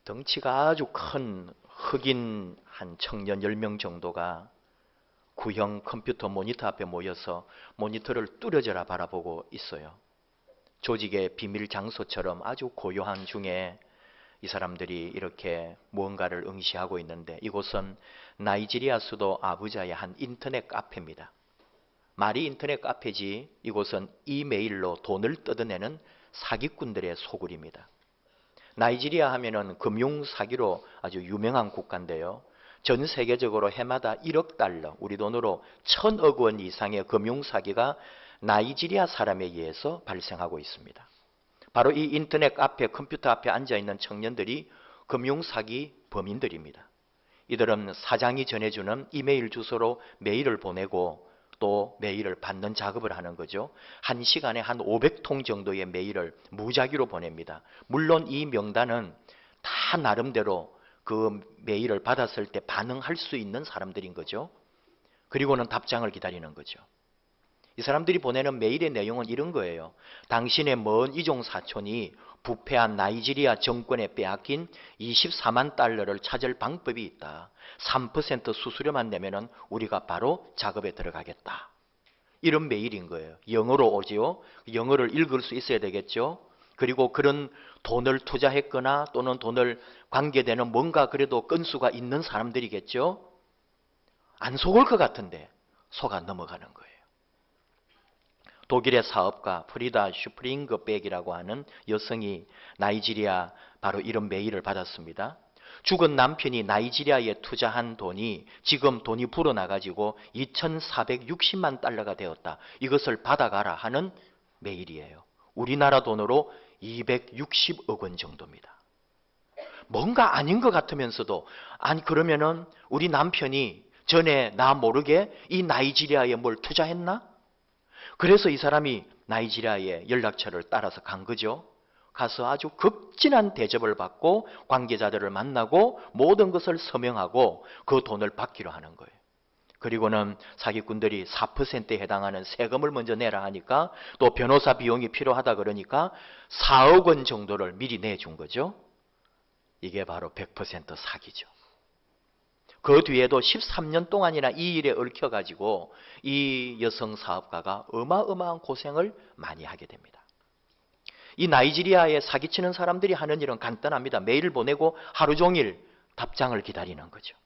덩치가 아주 큰 흑인 한 청년 10명 정도가 구형 컴퓨터 모니터 앞에 모여서 모니터를 뚫어져라 바라보고 있어요. 조직의 비밀 장소처럼 아주 고요한 중에 이 사람들이 이렇게 무언가를 응시하고 있는데, 이곳은 나이지리아 수도 아부자의 한 인터넷 카페입니다. 말이 인터넷 카페지 이곳은 이메일로 돈을 뜯어내는 사기꾼들의 소굴입니다. 나이지리아 하면은 금융 사기로 아주 유명한 국가인데요. 전 세계적으로 해마다 1억 달러, 우리 돈으로 1,000억 원 이상의 금융 사기가 나이지리아 사람에 의해서 발생하고 있습니다. 바로 이 인터넷 앞에, 컴퓨터 앞에 앉아 있는 청년들이 금융 사기 범인들입니다. 이들은 사장이 전해주는 이메일 주소로 메일을 보내고 또 메일을 받는 작업을 하는 거죠. 한 시간에 한 500통 정도의 메일을 무작위로 보냅니다. 물론 이 명단은 다 나름대로 그 메일을 받았을 때 반응할 수 있는 사람들인 거죠. 그리고는 답장을 기다리는 거죠. 이 사람들이 보내는 메일의 내용은 이런 거예요. 당신의 먼 이종 사촌이 부패한 나이지리아 정권에 빼앗긴 24만 달러를 찾을 방법이 있다. 3% 수수료만 내면은 우리가 바로 작업에 들어가겠다. 이런 메일인 거예요. 영어로 오지요. 영어를 읽을 수 있어야 되겠죠. 그리고 그런 돈을 투자했거나 또는 돈을 관계되는 뭔가 그래도 건수가 있는 사람들이겠죠. 안 속을 것 같은데 속아 넘어가는 거예요. 독일의 사업가 프리다 슈프링거백이라고 하는 여성이 나이지리아 바로 이런 메일을 받았습니다. 죽은 남편이 나이지리아에 투자한 돈이 지금 돈이 불어나가지고 2,460만 달러가 되었다. 이것을 받아가라 하는 메일이에요. 우리나라 돈으로 260억 원 정도입니다. 뭔가 아닌 것 같으면서도, 아니 그러면은 우리 남편이 전에 나 모르게 이 나이지리아에 뭘 투자했나? 그래서 이 사람이 나이지리아의 연락처를 따라서 간 거죠. 가서 아주 극진한 대접을 받고 관계자들을 만나고 모든 것을 서명하고 그 돈을 받기로 하는 거예요. 그리고는 사기꾼들이 4%에 해당하는 세금을 먼저 내라 하니까 또 변호사 비용이 필요하다 그러니까 4억 원 정도를 미리 내준 거죠. 이게 바로 100% 사기죠. 그 뒤에도 13년 동안이나 이 일에 얽혀가지고 이 여성 사업가가 어마어마한 고생을 많이 하게 됩니다. 이 나이지리아에 사기치는 사람들이 하는 일은 간단합니다. 메일을 보내고 하루 종일 답장을 기다리는 거죠.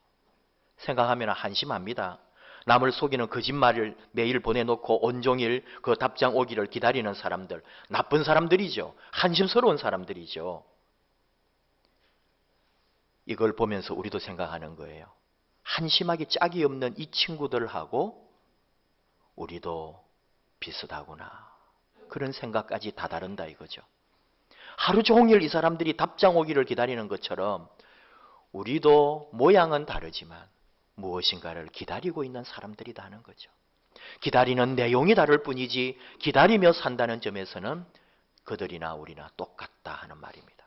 생각하면 한심합니다. 남을 속이는 거짓말을 메일 보내놓고 온종일 그 답장 오기를 기다리는 사람들, 나쁜 사람들이죠. 한심스러운 사람들이죠. 이걸 보면서 우리도 생각하는 거예요. 한심하기 짝이 없는 이 친구들하고 우리도 비슷하구나. 그런 생각까지 다다른다 이거죠. 하루 종일 이 사람들이 답장 오기를 기다리는 것처럼 우리도 모양은 다르지만 무엇인가를 기다리고 있는 사람들이다 하는 거죠. 기다리는 내용이 다를 뿐이지 기다리며 산다는 점에서는 그들이나 우리나 똑같다 하는 말입니다.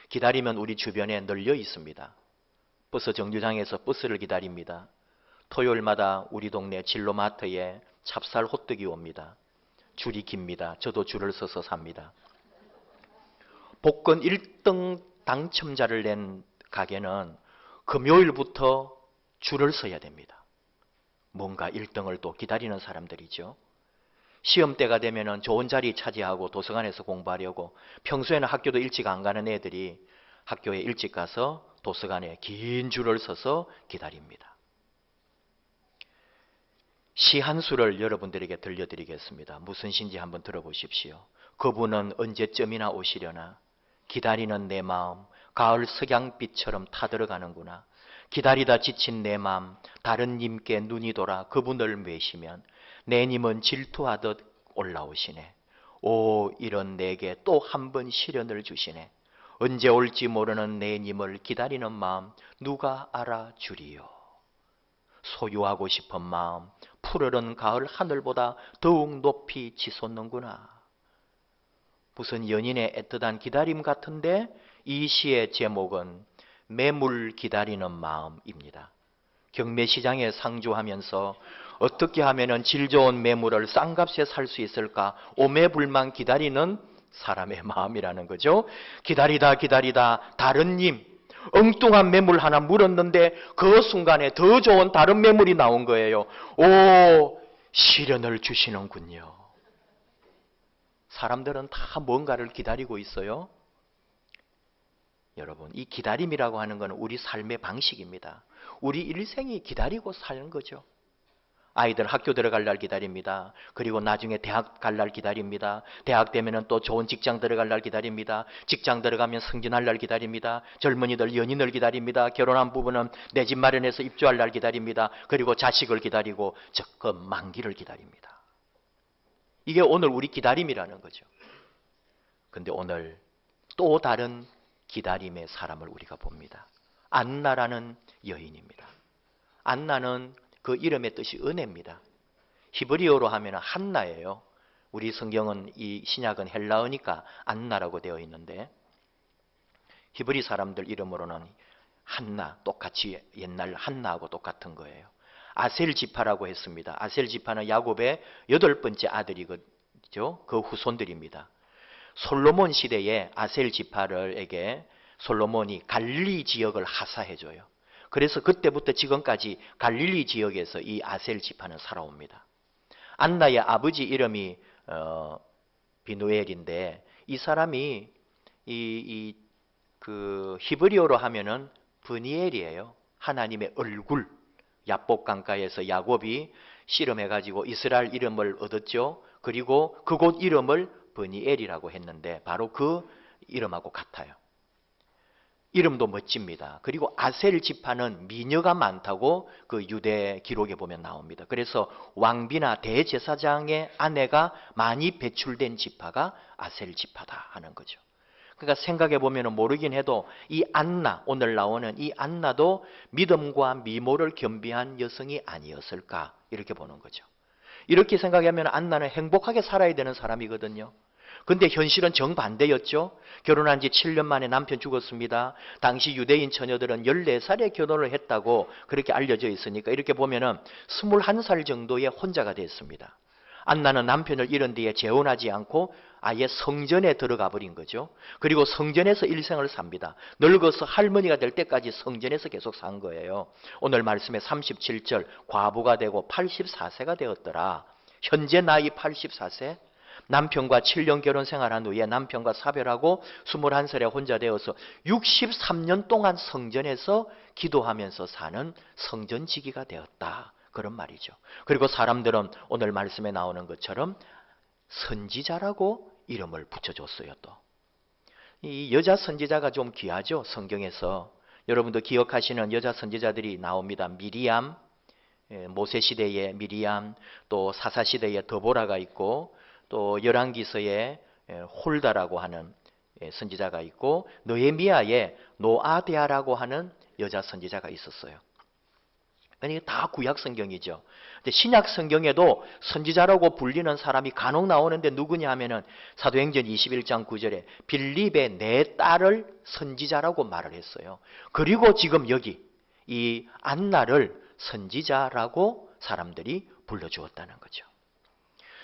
기다리면 우리 주변에 널려 있습니다. 버스 정류장에서 버스를 기다립니다. 토요일마다 우리 동네 진로마트에 찹쌀 호떡이 옵니다. 줄이 깁니다. 저도 줄을 서서 삽니다. 복권 1등 당첨자를 낸 가게는 금요일부터 줄을 서야 됩니다. 뭔가 1등을 또 기다리는 사람들이죠. 시험 때가 되면 좋은 자리 차지하고 도서관에서 공부하려고 평소에는 학교도 일찍 안 가는 애들이 학교에 일찍 가서 도서관에 긴 줄을 서서 기다립니다. 시 한 수를 여러분들에게 들려드리겠습니다. 무슨 시인지 한번 들어보십시오. 그분은 언제쯤이나 오시려나. 기다리는 내 마음 가을 석양빛처럼 타들어가는구나. 기다리다 지친 내 마음 다른 님께 눈이 돌아 그분을 외시면 내 님은 질투하듯 올라오시네. 오, 이런 내게 또 한 번 시련을 주시네. 언제 올지 모르는 내 님을 기다리는 마음 누가 알아주리요. 소유하고 싶은 마음 푸르른 가을 하늘보다 더욱 높이 치솟는구나. 무슨 연인의 애틋한 기다림 같은데 이 시의 제목은 매물 기다리는 마음입니다. 경매시장에 상주하면서 어떻게 하면 질 좋은 매물을 싼 값에 살 수 있을까 오매불망 기다리는 사람의 마음이라는 거죠. 기다리다 기다리다 다른 님, 엉뚱한 매물 하나 물었는데 그 순간에 더 좋은 다른 매물이 나온 거예요. 오, 시련을 주시는군요. 사람들은 다 뭔가를 기다리고 있어요. 여러분, 이 기다림이라고 하는 것은 우리 삶의 방식입니다. 우리 일생이 기다리고 사는 거죠. 아이들 학교 들어갈 날 기다립니다. 그리고 나중에 대학 갈 날 기다립니다. 대학 되면 또 좋은 직장 들어갈 날 기다립니다. 직장 들어가면 승진할 날 기다립니다. 젊은이들 연인을 기다립니다. 결혼한 부부는 내 집 마련해서 입주할 날 기다립니다. 그리고 자식을 기다리고 그 만기를 기다립니다. 이게 오늘 우리 기다림이라는 거죠. 근데 오늘 또 다른 기다림의 사람을 우리가 봅니다. 안나라는 여인입니다. 안나는 그 이름의 뜻이 은혜입니다. 히브리어로 하면 한나예요. 우리 성경은 이 신약은 헬라어니까 안나라고 되어 있는데 히브리 사람들 이름으로는 한나, 똑같이 옛날 한나하고 똑같은 거예요. 아셀 지파라고 했습니다. 아셀 지파는 야곱의 8번째 아들이죠. 그 후손들입니다. 솔로몬 시대에 아셀 지파를에게 솔로몬이 갈릴리 지역을 하사해줘요. 그래서 그때부터 지금까지 갈릴리 지역에서 이 아셀 지파는 살아옵니다. 안나의 아버지 이름이 비누엘인데 이 사람이 그 히브리어로 하면은 브니엘이에요. 하나님의 얼굴. 야복 강가에서 야곱이 씨름해가지고 이스라엘 이름을 얻었죠. 그리고 그곳 이름을 브니엘이라고 했는데 바로 그 이름하고 같아요. 이름도 멋집니다. 그리고 아셀 지파는 미녀가 많다고 그 유대 기록에 보면 나옵니다. 그래서 왕비나 대제사장의 아내가 많이 배출된 지파가 아셀 지파다 하는 거죠. 그러니까 생각해 보면 모르긴 해도 이 안나, 오늘 나오는 이 안나도 믿음과 미모를 겸비한 여성이 아니었을까 이렇게 보는 거죠. 이렇게 생각하면 안나는 행복하게 살아야 되는 사람이거든요. 근데 현실은 정반대였죠. 결혼한 지 7년 만에 남편 죽었습니다. 당시 유대인 처녀들은 14살에 결혼을 했다고 그렇게 알려져 있으니까 이렇게 보면은 21살 정도의 혼자가 됐습니다. 안나는 남편을 잃은 뒤에 재혼하지 않고 아예 성전에 들어가 버린 거죠. 그리고 성전에서 일생을 삽니다. 늙어서 할머니가 될 때까지 성전에서 계속 산 거예요. 오늘 말씀에 37절 과부가 되고 84세가 되었더라. 현재 나이 84세. 남편과 7년 결혼 생활한 후에 남편과 사별하고 21살에 혼자 되어서 63년 동안 성전에서 기도하면서 사는 성전지기가 되었다. 그런 말이죠. 그리고 사람들은 오늘 말씀에 나오는 것처럼 선지자라고 이름을 붙여줬어요. 또 이 여자 선지자가 좀 귀하죠. 성경에서 여러분도 기억하시는 여자 선지자들이 나옵니다. 미리암, 모세 시대의 미리암, 또 사사 시대의 드보라가 있고 또 열왕기서에 홀다라고 하는 선지자가 있고 느헤미야의 노아데아라고 하는 여자 선지자가 있었어요. 이게 다 구약 성경이죠. 신약 성경에도 선지자라고 불리는 사람이 간혹 나오는데 누구냐 하면은 사도행전 21장 9절에 빌립의 내 딸을 선지자라고 말을 했어요. 그리고 지금 여기 이 안나를 선지자라고 사람들이 불러주었다는 거죠.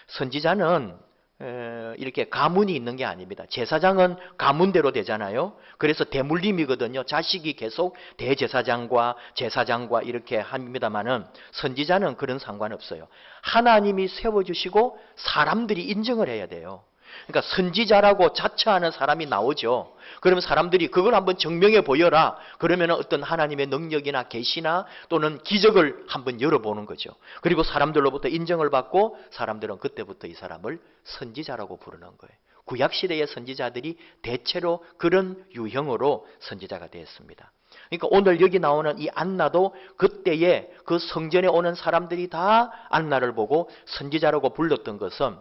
선지자는 이렇게 가문이 있는 게 아닙니다. 제사장은 가문대로 되잖아요. 그래서 대물림이거든요. 자식이 계속 대제사장과 제사장과 이렇게 합니다마는 선지자는 그런 상관없어요. 하나님이 세워주시고 사람들이 인정을 해야 돼요. 그러니까 선지자라고 자처하는 사람이 나오죠. 그러면 사람들이 그걸 한번 증명해 보여라. 그러면 어떤 하나님의 능력이나 계시나 또는 기적을 한번 열어보는 거죠. 그리고 사람들로부터 인정을 받고 사람들은 그때부터 이 사람을 선지자라고 부르는 거예요. 구약시대의 선지자들이 대체로 그런 유형으로 선지자가 되었습니다. 그러니까 오늘 여기 나오는 이 안나도 그때에 그 성전에 오는 사람들이 다 안나를 보고 선지자라고 불렀던 것은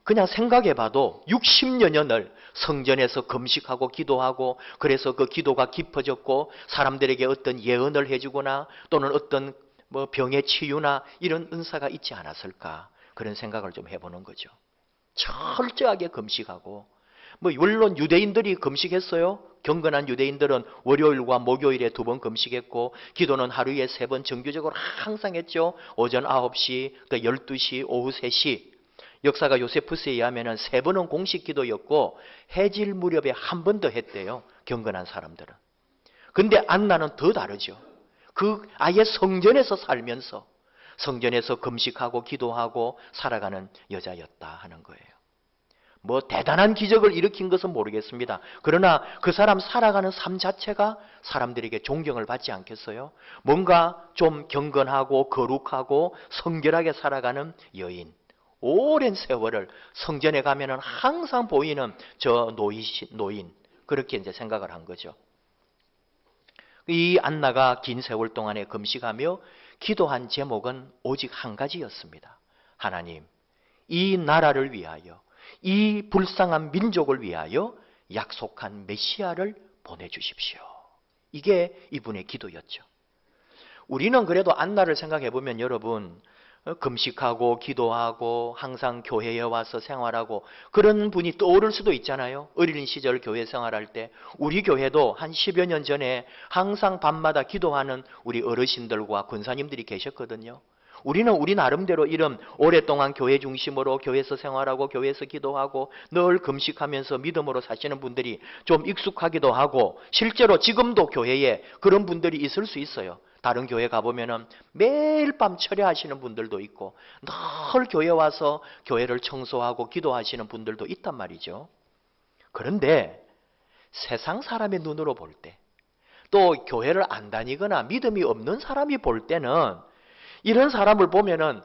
그냥 생각해봐도 60여 년을 성전에서 금식하고 기도하고 그래서 그 기도가 깊어졌고 사람들에게 어떤 예언을 해주거나 또는 어떤 뭐 병의 치유나 이런 은사가 있지 않았을까 그런 생각을 좀 해보는 거죠. 철저하게 금식하고 뭐 물론 유대인들이 금식했어요. 경건한 유대인들은 월요일과 목요일에 2번 금식했고 기도는 하루에 3번 정규적으로 항상 했죠. 오전 9시, 12시, 오후 3시 역사가 요세푸스에 의하면 3번은 공식 기도였고 해질 무렵에 한 번 더 했대요. 경건한 사람들은. 근데 안나는 더 다르죠. 아예 성전에서 살면서 성전에서 금식하고 기도하고 살아가는 여자였다 하는 거예요. 뭐 대단한 기적을 일으킨 것은 모르겠습니다. 그러나 그 사람 살아가는 삶 자체가 사람들에게 존경을 받지 않겠어요? 뭔가 좀 경건하고 거룩하고 성결하게 살아가는 여인. 오랜 세월을 성전에 가면은 항상 보이는 저 노인. 그렇게 이제 생각을 한 거죠. 이 안나가 긴 세월 동안에 금식하며 기도한 제목은 오직 한 가지였습니다. 하나님, 이 나라를 위하여, 이 불쌍한 민족을 위하여 약속한 메시아를 보내주십시오. 이게 이분의 기도였죠. 우리는 그래도 안나를 생각해 보면 여러분, 금식하고 기도하고 항상 교회에 와서 생활하고 그런 분이 떠오를 수도 있잖아요. 어린 시절 교회 생활할 때 우리 교회도 한 10여 년 전에 항상 밤마다 기도하는 우리 어르신들과 권사님들이 계셨거든요. 우리는 우리 나름대로 이런 오랫동안 교회 중심으로 교회에서 생활하고 교회에서 기도하고 늘 금식하면서 믿음으로 사시는 분들이 좀 익숙하기도 하고 실제로 지금도 교회에 그런 분들이 있을 수 있어요. 다른 교회 가보면은 매일 밤 철야하시는 분들도 있고 늘 교회 와서 교회를 청소하고 기도하시는 분들도 있단 말이죠. 그런데 세상 사람의 눈으로 볼 때 또 교회를 안 다니거나 믿음이 없는 사람이 볼 때는 이런 사람을 보면은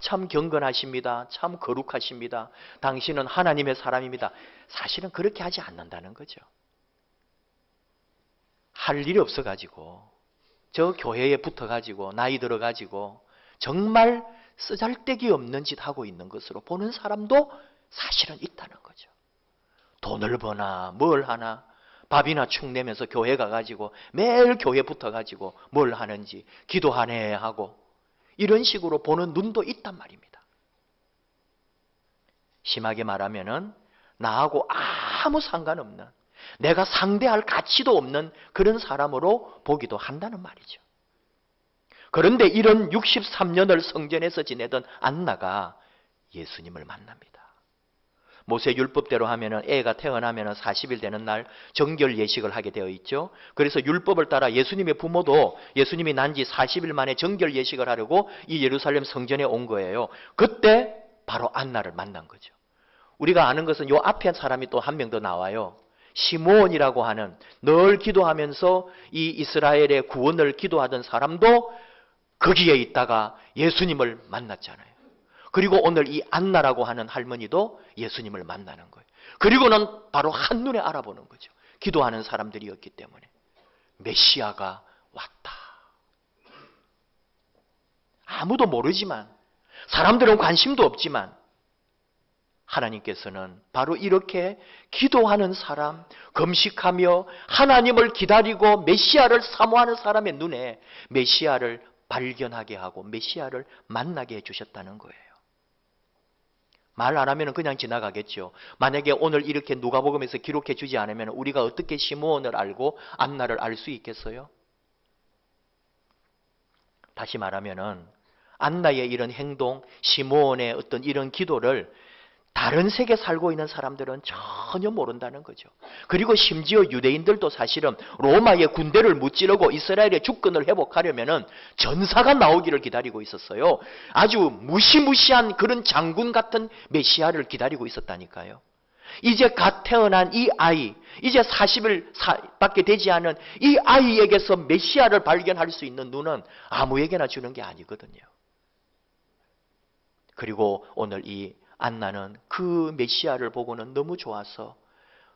참 경건하십니다. 참 거룩하십니다. 당신은 하나님의 사람입니다. 사실은 그렇게 하지 않는다는 거죠. 할 일이 없어가지고 저 교회에 붙어가지고 나이 들어가지고 정말 쓰잘데기 없는 짓 하고 있는 것으로 보는 사람도 사실은 있다는 거죠. 돈을 버나 뭘 하나 밥이나 축 내면서 교회 가가지고 매일 교회 붙어가지고 뭘 하는지 기도하네 하고 이런 식으로 보는 눈도 있단 말입니다. 심하게 말하면은 나하고 아무 상관없는 내가 상대할 가치도 없는 그런 사람으로 보기도 한다는 말이죠. 그런데 이런 63년을 성전에서 지내던 안나가 예수님을 만납니다. 모세 율법대로 하면은 애가 태어나면은 40일 되는 날 정결 예식을 하게 되어 있죠. 그래서 율법을 따라 예수님의 부모도 예수님이 난 지 40일 만에 정결 예식을 하려고 이 예루살렘 성전에 온 거예요. 그때 바로 안나를 만난 거죠. 우리가 아는 것은 요 앞에 사람이 또 한 명 더 나와요. 시므온이라고 하는 늘 기도하면서 이 이스라엘의 구원을 기도하던 사람도 거기에 있다가 예수님을 만났잖아요. 그리고 오늘 이 안나라고 하는 할머니도 예수님을 만나는 거예요. 그리고는 바로 한눈에 알아보는 거죠. 기도하는 사람들이었기 때문에. 메시아가 왔다. 아무도 모르지만 사람들은 관심도 없지만 하나님께서는 바로 이렇게 기도하는 사람, 금식하며 하나님을 기다리고 메시아를 사모하는 사람의 눈에 메시아를 발견하게 하고 메시아를 만나게 해주셨다는 거예요. 말 안 하면 그냥 지나가겠죠. 만약에 오늘 이렇게 누가복음에서 기록해 주지 않으면 우리가 어떻게 시므온을 알고 안나를 알 수 있겠어요? 다시 말하면은 안나의 이런 행동, 시므온의 어떤 이런 기도를 다른 세계 살고 있는 사람들은 전혀 모른다는 거죠. 그리고 심지어 유대인들도 사실은 로마의 군대를 무찌르고 이스라엘의 주권을 회복하려면 전사가 나오기를 기다리고 있었어요. 아주 무시무시한 그런 장군 같은 메시아를 기다리고 있었다니까요. 이제 갓 태어난 이 아이, 이제 40일밖에 되지 않은 이 아이에게서 메시아를 발견할 수 있는 눈은 아무에게나 주는 게 아니거든요. 그리고 오늘 이 안나는 그 메시아를 보고는 너무 좋아서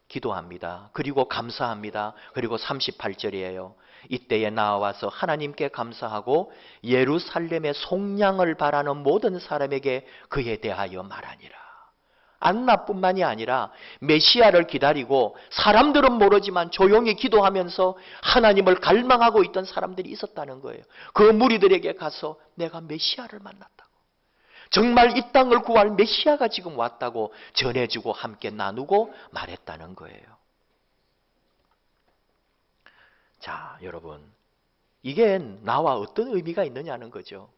기도합니다. 그리고 감사합니다. 그리고 38절이에요. 이때에 나와서 하나님께 감사하고 예루살렘의 속량을 바라는 모든 사람에게 그에 대하여 말하니라. 안나뿐만이 아니라 메시아를 기다리고 사람들은 모르지만 조용히 기도하면서 하나님을 갈망하고 있던 사람들이 있었다는 거예요. 그 무리들에게 가서 내가 메시아를 만났다. 정말 이 땅을 구할 메시아가 지금 왔다고 전해주고 함께 나누고 말했다는 거예요. 자, 여러분, 이게 나와 어떤 의미가 있느냐는 거죠.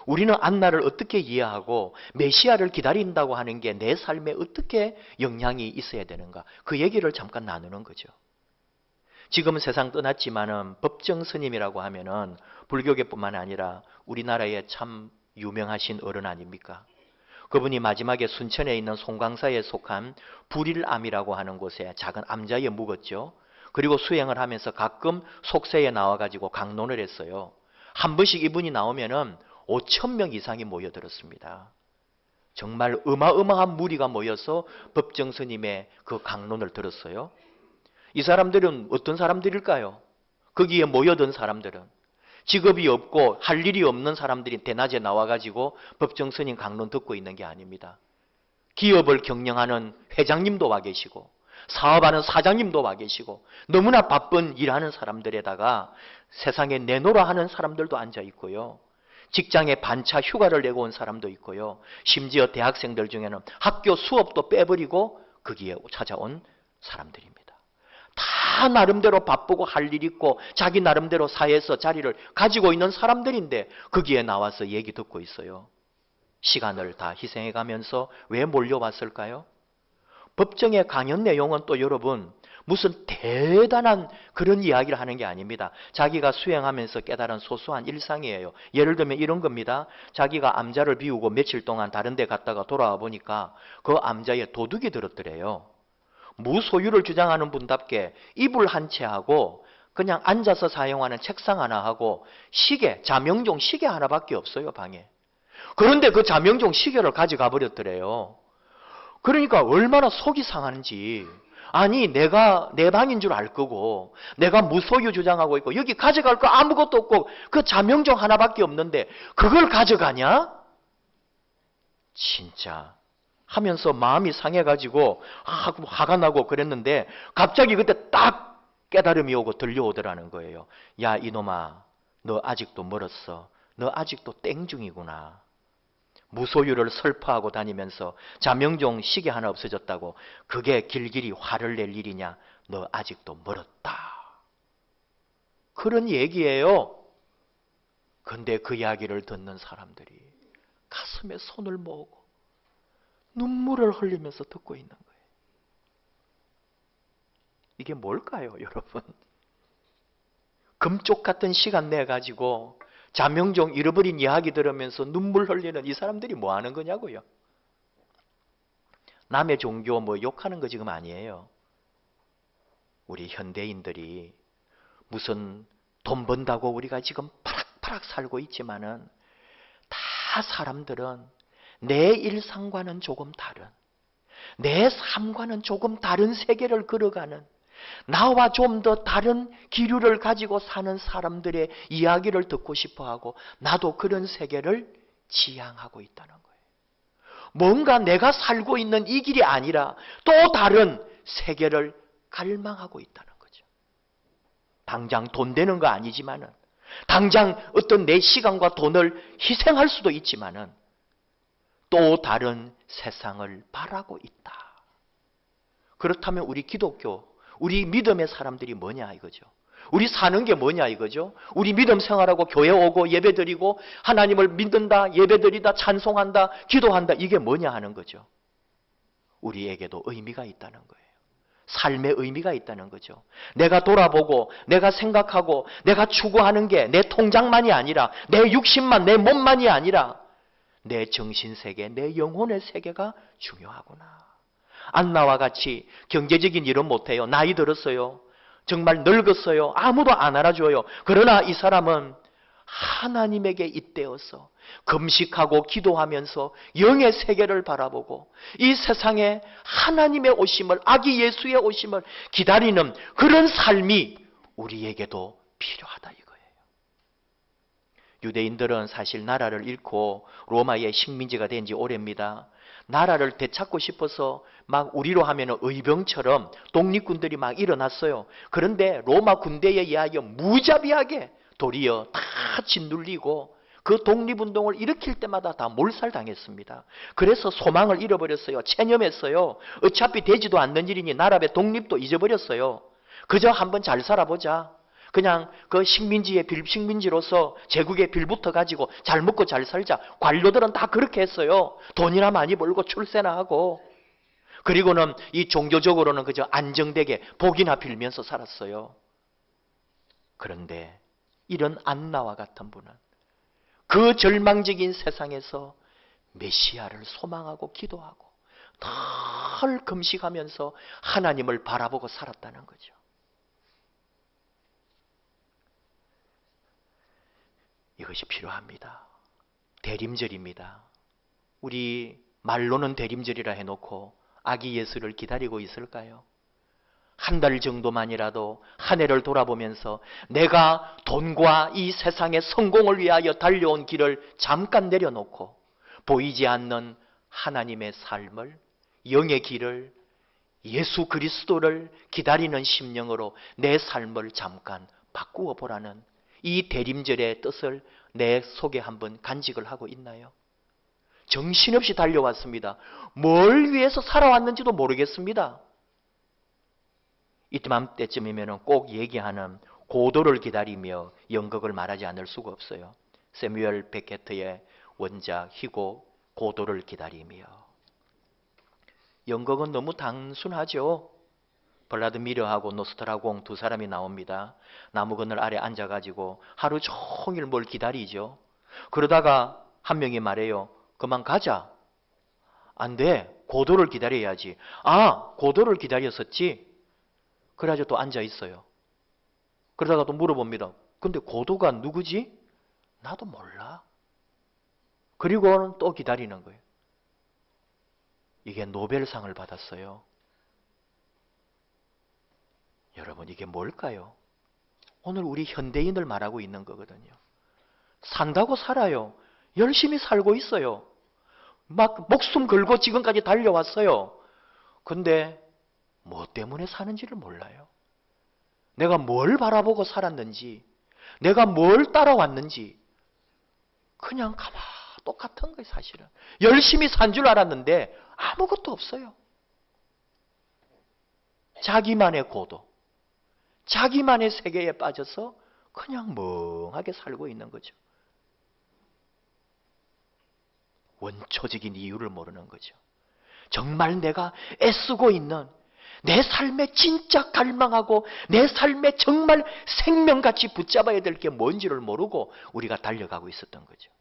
우리는 안나를 어떻게 이해하고 메시아를 기다린다고 하는 게 내 삶에 어떻게 영향이 있어야 되는가? 그 얘기를 잠깐 나누는 거죠. 지금 세상 떠났지만은 법정 스님이라고 하면은 불교계뿐만 아니라 우리나라에 참 유명하신 어른 아닙니까? 그분이 마지막에 순천에 있는 송광사에 속한 불일암이라고 하는 곳에 작은 암자에 묵었죠. 그리고 수행을 하면서 가끔 속세에 나와가지고 강론을 했어요. 한 번씩 이분이 나오면은 5,000명 이상이 모여들었습니다. 정말 어마어마한 무리가 모여서 법정 스님의 그 강론을 들었어요. 이 사람들은 어떤 사람들일까요? 거기에 모여든 사람들은 직업이 없고 할 일이 없는 사람들이 대낮에 나와가지고 법정 스님 강론 듣고 있는 게 아닙니다. 기업을 경영하는 회장님도 와 계시고 사업하는 사장님도 와 계시고 너무나 바쁜 일하는 사람들에다가 세상에 내놓으라 하는 사람들도 앉아 있고요. 직장에 반차 휴가를 내고 온 사람도 있고요. 심지어 대학생들 중에는 학교 수업도 빼버리고 거기에 찾아온 사람들입니다. 다 나름대로 바쁘고 할 일 있고 자기 나름대로 사회에서 자리를 가지고 있는 사람들인데 거기에 나와서 얘기 듣고 있어요. 시간을 다 희생해가면서 왜 몰려왔을까요? 법정의 강연 내용은 또 여러분 무슨 대단한 그런 이야기를 하는 게 아닙니다. 자기가 수행하면서 깨달은 소소한 일상이에요. 예를 들면 이런 겁니다. 자기가 암자를 비우고 며칠 동안 다른 데 갔다가 돌아와 보니까 그 암자에 도둑이 들었더래요. 무소유를 주장하는 분답게 이불 한 채하고 그냥 앉아서 사용하는 책상 하나 하고 시계, 자명종 시계 하나밖에 없어요, 방에. 그런데 그 자명종 시계를 가져가 버렸더래요. 그러니까 얼마나 속이 상하는지. 아니 내가 내 방인 줄 알 거고 내가 무소유 주장하고 있고 여기 가져갈 거 아무것도 없고 그 자명종 하나밖에 없는데 그걸 가져가냐? 진짜 하면서 마음이 상해가지고 화가 나고 그랬는데 갑자기 그때 딱 깨달음이 오고 들려오더라는 거예요. 야 이놈아 너 아직도 멀었어. 너 아직도 땡중이구나. 무소유를 설파하고 다니면서 자명종 시계 하나 없어졌다고 그게 길길이 화를 낼 일이냐? 너 아직도 멀었다. 그런 얘기예요. 근데 그 이야기를 듣는 사람들이 가슴에 손을 모으고 눈물을 흘리면서 듣고 있는 거예요. 이게 뭘까요, 여러분? 금쪽 같은 시간 내가지고 자명종 잃어버린 이야기 들으면서 눈물 흘리는 이 사람들이 뭐 하는 거냐고요. 남의 종교 뭐 욕하는 거 지금 아니에요. 우리 현대인들이 무슨 돈 번다고 우리가 지금 파락파락 살고 있지만은 다 사람들은 내 일상과는 조금 다른, 내 삶과는 조금 다른 세계를 걸어가는 나와 좀 더 다른 기류를 가지고 사는 사람들의 이야기를 듣고 싶어하고 나도 그런 세계를 지향하고 있다는 거예요. 뭔가 내가 살고 있는 이 길이 아니라 또 다른 세계를 갈망하고 있다는 거죠. 당장 돈 되는 거 아니지만은 당장 어떤 내 시간과 돈을 희생할 수도 있지만은 또 다른 세상을 바라고 있다. 그렇다면 우리 기독교, 우리 믿음의 사람들이 뭐냐 이거죠. 우리 사는 게 뭐냐 이거죠. 우리 믿음 생활하고 교회 오고 예배드리고 하나님을 믿는다, 예배드리다, 찬송한다, 기도한다 이게 뭐냐 하는 거죠. 우리에게도 의미가 있다는 거예요. 삶의 의미가 있다는 거죠. 내가 돌아보고 내가 생각하고 내가 추구하는 게 내 통장만이 아니라 내 육신만, 내 몸만이 아니라 내 정신세계, 내 영혼의 세계가 중요하구나. 안나와 같이 경제적인 일은 못해요. 나이 들었어요. 정말 늙었어요. 아무도 안 알아줘요. 그러나 이 사람은 하나님에게 잇대어서 금식하고 기도하면서 영의 세계를 바라보고 이 세상에 하나님의 오심을, 아기 예수의 오심을 기다리는 그런 삶이 우리에게도 필요하다 이거예요. 유대인들은 사실 나라를 잃고 로마의 식민지가 된 지 오래입니다. 나라를 되찾고 싶어서 막 우리로 하면 의병처럼 독립군들이 막 일어났어요. 그런데 로마 군대에 의하여 무자비하게 도리어 다 짓눌리고 그 독립운동을 일으킬 때마다 다 몰살당했습니다. 그래서 소망을 잃어버렸어요. 체념했어요. 어차피 되지도 않는 일이니 나라의 독립도 잊어버렸어요. 그저 한번 잘 살아보자. 그냥 그 식민지로서 제국에 빌붙어 가지고 잘 먹고 잘 살자. 관료들은 다 그렇게 했어요. 돈이나 많이 벌고 출세나 하고. 그리고는 이 종교적으로는 그저 안정되게 복이나 빌면서 살았어요. 그런데 이런 안나와 같은 분은 그 절망적인 세상에서 메시아를 소망하고 기도하고 늘 금식하면서 하나님을 바라보고 살았다는 거죠. 이것이 필요합니다. 대림절입니다. 우리 말로는 대림절이라 해놓고 아기 예수를 기다리고 있을까요? 한 달 정도만이라도 한 해를 돌아보면서 내가 돈과 이 세상의 성공을 위하여 달려온 길을 잠깐 내려놓고 보이지 않는 하나님의 삶을, 영의 길을, 예수 그리스도를 기다리는 심령으로 내 삶을 잠깐 바꾸어 보라는 이 대림절의 뜻을 내 속에 한번 간직을 하고 있나요? 정신없이 달려왔습니다. 뭘 위해서 살아왔는지도 모르겠습니다. 이맘때쯤이면 꼭 얘기하는 고도를 기다리며 연극을 말하지 않을 수가 없어요. 세뮤얼 베케트의 원작 희곡 고도를 기다리며. 연극은 너무 단순하죠. 블라드미러하고 노스트라공 두 사람이 나옵니다. 나무 그늘 아래 앉아가지고 하루 종일 뭘 기다리죠. 그러다가 한 명이 말해요. 그만 가자. 안 돼. 고도를 기다려야지. 아, 고도를 기다렸었지. 그래가지고 또 앉아 있어요. 그러다가 또 물어봅니다. 근데 고도가 누구지? 나도 몰라. 그리고는 또 기다리는 거예요. 이게 노벨상을 받았어요. 여러분, 이게 뭘까요? 오늘 우리 현대인들 말하고 있는 거거든요. 산다고 살아요. 열심히 살고 있어요. 막 목숨 걸고 지금까지 달려왔어요. 근데 뭐 때문에 사는지를 몰라요. 내가 뭘 바라보고 살았는지, 내가 뭘 따라왔는지 그냥 가만 똑같은 거예요. 사실은 열심히 산 줄 알았는데 아무것도 없어요. 자기만의 고도, 자기만의 세계에 빠져서 그냥 멍하게 살고 있는 거죠. 원초적인 이유를 모르는 거죠. 정말 내가 애쓰고 있는 내 삶에 진짜 갈망하고 내 삶에 정말 생명같이 붙잡아야 될 게 뭔지를 모르고 우리가 달려가고 있었던 거죠.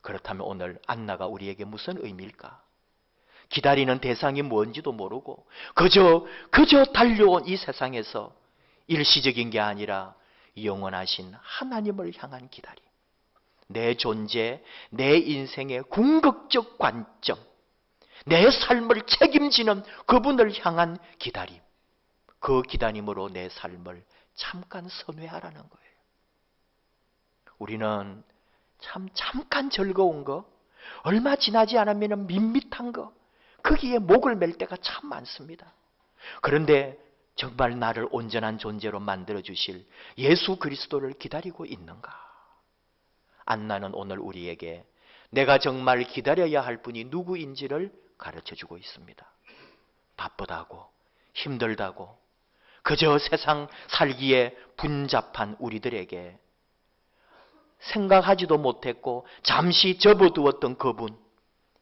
그렇다면 오늘 안나가 우리에게 무슨 의미일까? 기다리는 대상이 뭔지도 모르고 그저 달려온 이 세상에서 일시적인 게 아니라 영원하신 하나님을 향한 기다림. 내 존재, 내 인생의 궁극적 관점, 내 삶을 책임지는 그분을 향한 기다림. 그 기다림으로 내 삶을 잠깐 선회하라는 거예요. 우리는 잠깐 즐거운 거, 얼마 지나지 않으면 밋밋한 거, 거기에 목을 맬 때가 참 많습니다. 그런데 정말 나를 온전한 존재로 만들어주실 예수 그리스도를 기다리고 있는가? 안나는 오늘 우리에게 내가 정말 기다려야 할 분이 누구인지를 가르쳐주고 있습니다. 바쁘다고, 힘들다고, 그저 세상 살기에 분잡한 우리들에게 생각하지도 못했고 잠시 접어두었던 그분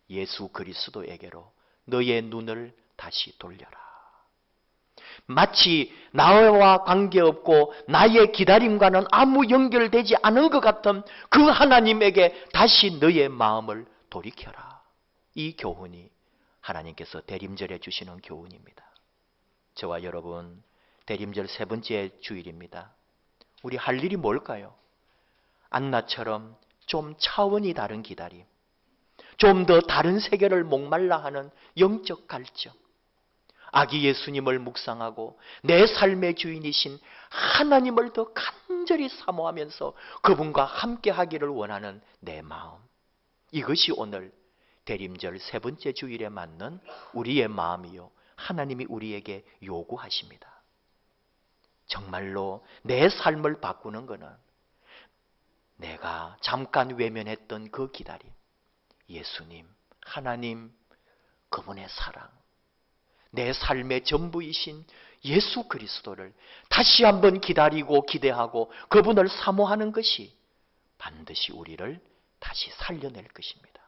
예수 그리스도에게로 너의 눈을 다시 돌려라. 마치 나와 관계없고 나의 기다림과는 아무 연결되지 않은 것 같은 그 하나님에게 다시 너의 마음을 돌이켜라. 이 교훈이 하나님께서 대림절에 주시는 교훈입니다. 저와 여러분, 대림절 세 번째 주일입니다. 우리 할 일이 뭘까요? 안나처럼 좀 차원이 다른 기다림, 좀 더 다른 세계를 목말라 하는 영적 갈증, 아기 예수님을 묵상하고 내 삶의 주인이신 하나님을 더 간절히 사모하면서 그분과 함께 하기를 원하는 내 마음, 이것이 오늘 대림절 세 번째 주일에 맞는 우리의 마음이요, 하나님이 우리에게 요구하십니다. 정말로 내 삶을 바꾸는 것은 내가 잠깐 외면했던 그 기다림, 예수님, 하나님, 그분의 사랑, 내 삶의 전부이신 예수 그리스도를 다시 한번 기다리고 기대하고 그분을 사모하는 것이 반드시 우리를 다시 살려낼 것입니다.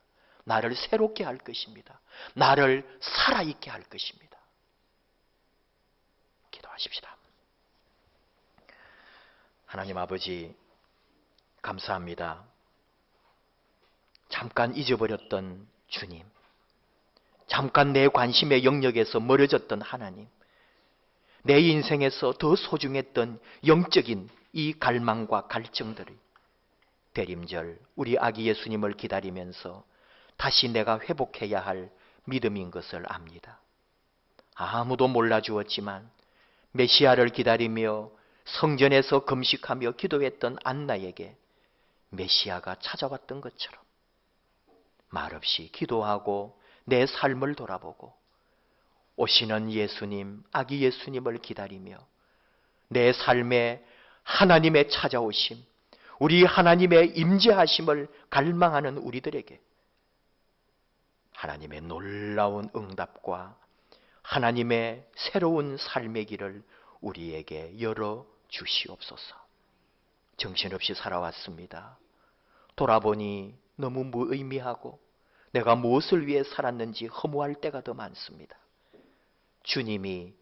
나를 새롭게 할 것입니다. 나를 살아있게 할 것입니다. 기도하십시다. 하나님 아버지, 감사합니다. 잠깐 잊어버렸던 주님, 잠깐 내 관심의 영역에서 멀어졌던 하나님, 내 인생에서 더 소중했던 영적인 이 갈망과 갈증들이 대림절 우리 아기 예수님을 기다리면서 다시 내가 회복해야 할 믿음인 것을 압니다. 아무도 몰라주었지만 메시아를 기다리며 성전에서 금식하며 기도했던 안나에게 메시아가 찾아왔던 것처럼 말없이 기도하고 내 삶을 돌아보고 오시는 예수님, 아기 예수님을 기다리며 내 삶에 하나님의 찾아오심, 우리 하나님의 임재하심을 갈망하는 우리들에게 하나님의 놀라운 응답과 하나님의 새로운 삶의 길을 우리에게 열어 주시옵소서. 정신없이 살아왔습니다. 돌아보니 너무 무의미하고 내가 무엇을 위해 살았는지 허무할 때가 더 많습니다. 주님이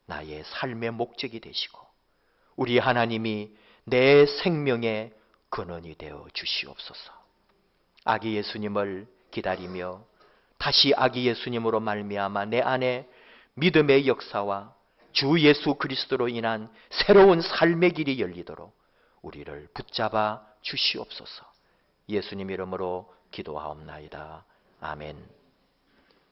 나의 삶의 목적이 되시고 우리 하나님이 내 생명의 근원이 되어 주시옵소서. 아기 예수님을 기다리며 다시 아기 예수님으로 말미암아 내 안에 믿음의 역사와 주 예수 그리스도로 인한 새로운 삶의 길이 열리도록 우리를 붙잡아 주시옵소서. 예수님 이름으로 기도하옵나이다. 아멘.